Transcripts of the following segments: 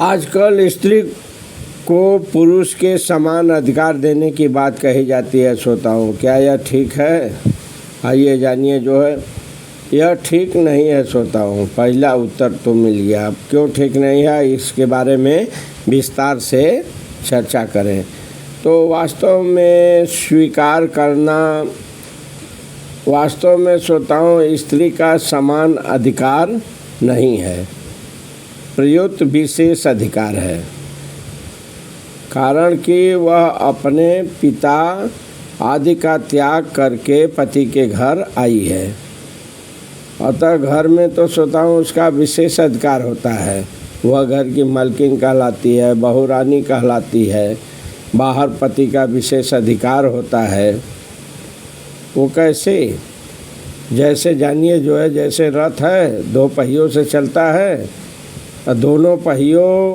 आजकल स्त्री को पुरुष के समान अधिकार देने की बात कही जाती है श्रोताओं, क्या यह ठीक है? आइए जानिए जो है यह ठीक नहीं है श्रोताओं। पहला उत्तर तो मिल गया, अब क्यों ठीक नहीं है इसके बारे में विस्तार से चर्चा करें। तो वास्तव में श्रोताओं स्त्री का समान अधिकार नहीं है, प्रयुक्त विशेष अधिकार है। कारण कि वह अपने पिता आदि का त्याग करके पति के घर आई है, अतः घर में तो श्रोताओं उसका विशेष अधिकार होता है। वह घर की मालकिन कहलाती है, बहुरानी कहलाती है। बाहर पति का विशेष अधिकार होता है। वो कैसे? जैसे जानिए जो है, जैसे रथ है दो पहियों से चलता है, दोनों पहियों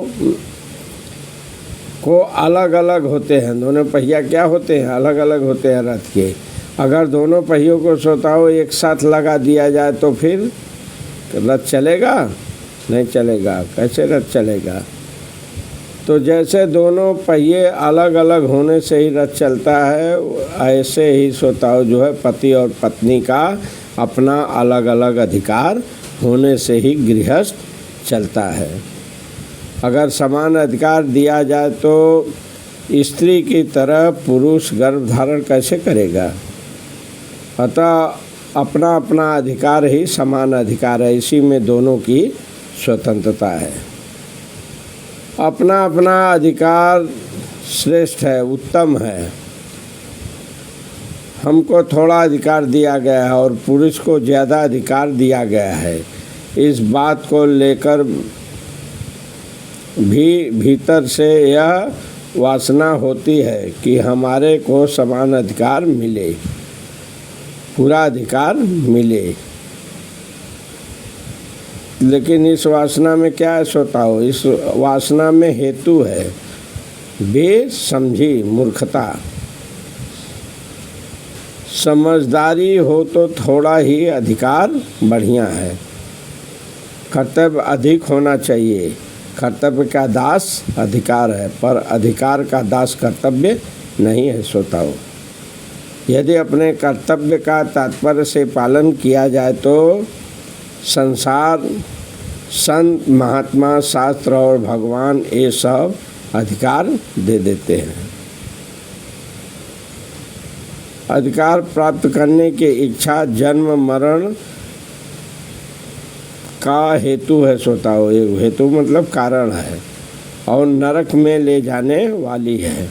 को अलग अलग होते हैं। दोनों पहिया क्या होते हैं? अलग अलग होते हैं रथ के। अगर दोनों पहियों को श्रोताओं एक साथ लगा दिया जाए तो फिर रथ चलेगा? नहीं चलेगा। कैसे रथ चलेगा? तो जैसे दोनों पहिए अलग अलग होने से ही रथ चलता है, ऐसे ही श्रोताओं जो है पति और पत्नी का अपना अलग अलग अधिकार होने से ही गृहस्थ चलता है। अगर समान अधिकार दिया जाए तो स्त्री की तरह पुरुष गर्भ धारण कैसे करेगा? अतः अपना अपना अधिकार ही समान अधिकार है, इसी में दोनों की स्वतंत्रता है। अपना अपना अधिकार श्रेष्ठ है, उत्तम है। हमको थोड़ा अधिकार दिया गया है और पुरुष को ज़्यादा अधिकार दिया गया है। इस बात को लेकर भी भीतर से यह वासना होती है कि हमारे को समान अधिकार मिले, पूरा अधिकार मिले। लेकिन इस वासना में क्या है श्रोताओं? इस वासना में हेतु है बेसमझी मूर्खता। समझदारी हो तो थोड़ा ही अधिकार बढ़िया है। कर्तव्य अधिक होना चाहिए। कर्तव्य का दास अधिकार है, पर अधिकार का दास कर्तव्य नहीं है श्रोताओं। यदि अपने कर्तव्य का तात्पर्य से पालन किया जाए तो संसार, संत, महात्मा, शास्त्र और भगवान ये सब अधिकार दे देते हैं। अधिकार प्राप्त करने की इच्छा जन्म मरण का हेतु है श्रोताओं। ये हेतु मतलब कारण है और नरक में ले जाने वाली है।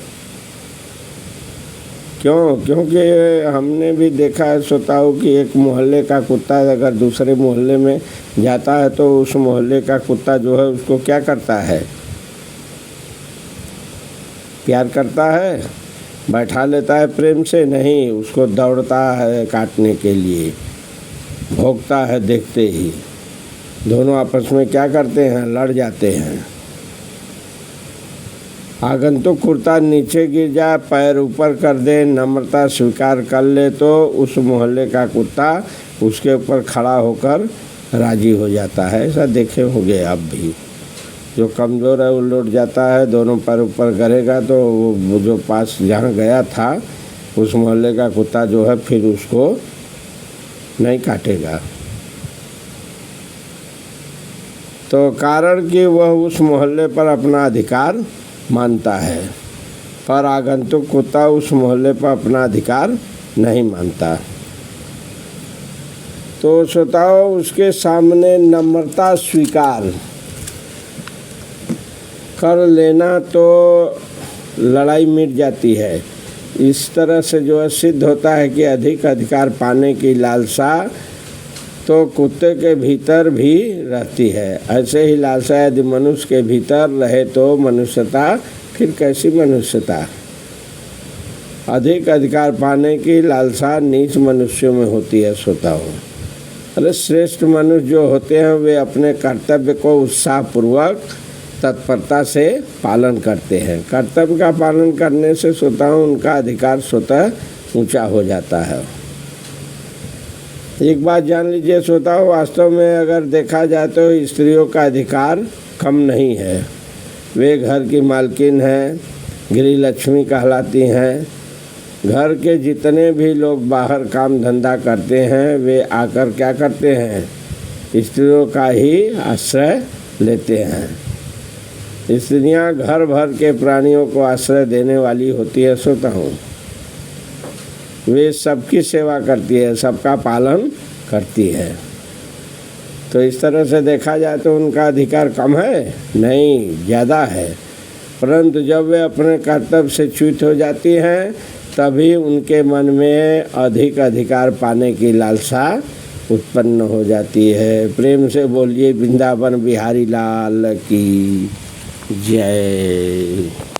क्यों? क्योंकि हमने भी देखा है श्रोताओं कि एक मोहल्ले का कुत्ता अगर दूसरे मोहल्ले में जाता है तो उस मोहल्ले का कुत्ता जो है उसको क्या करता है? प्यार करता है, बैठा लेता है प्रेम से? नहीं, उसको दौड़ता है काटने के लिए, भौंकता है देखते ही। दोनों आपस में क्या करते हैं? लड़ जाते हैं। आगंतुक कुत्ता नीचे गिर जाए, पैर ऊपर कर दे, नम्रता स्वीकार कर ले तो उस मोहल्ले का कुत्ता उसके ऊपर खड़ा होकर राजी हो जाता है। ऐसा देखे होंगे आप भी। जो कमज़ोर है वो लौट जाता है, दोनों पैर ऊपर करेगा तो वो जो पास जहाँ गया था उस मोहल्ले का कुत्ता जो है फिर उसको नहीं काटेगा। तो कारण कि वह उस मोहल्ले पर अपना अधिकार मानता है, पर आगंतुक कुत्ता उस मोहल्ले पर अपना अधिकार नहीं मानता। तो श्रोताओं उसके सामने नम्रता स्वीकार कर लेना तो लड़ाई मिट जाती है। इस तरह से जो है सिद्ध होता है कि अधिक अधिकार पाने की लालसा तो कुत्ते के भीतर भी रहती है। ऐसे ही लालसा यदि मनुष्य के भीतर रहे तो मनुष्यता फिर कैसी मनुष्यता? अधिक अधिकार पाने की लालसा नीच मनुष्यों में होती है श्रोताओं। अरे श्रेष्ठ मनुष्य जो होते हैं वे अपने कर्तव्य को उत्साहपूर्वक तत्परता से पालन करते हैं। कर्तव्य का पालन करने से श्रोताओं उनका अधिकार स्वतः ऊंचा हो जाता है। एक बात जान लीजिए श्रोताओं, वास्तव में अगर देखा जाए तो स्त्रियों का अधिकार कम नहीं है। वे घर की मालकिन हैं, गृह लक्ष्मी कहलाती हैं। घर के जितने भी लोग बाहर काम धंधा करते हैं वे आकर क्या करते हैं, स्त्रियों का ही आश्रय लेते हैं। स्त्रियां घर भर के प्राणियों को आश्रय देने वाली होती है। सोता हूँ वे सबकी सेवा करती है, सबका पालन करती है। तो इस तरह से देखा जाए तो उनका अधिकार कम है नहीं, ज़्यादा है। परंतु जब वे अपने कर्तव्य से च्युत हो जाती हैं तभी उनके मन में अधिक अधिकार पाने की लालसा उत्पन्न हो जाती है। प्रेम से बोलिए वृंदावन बिहारी लाल की जय।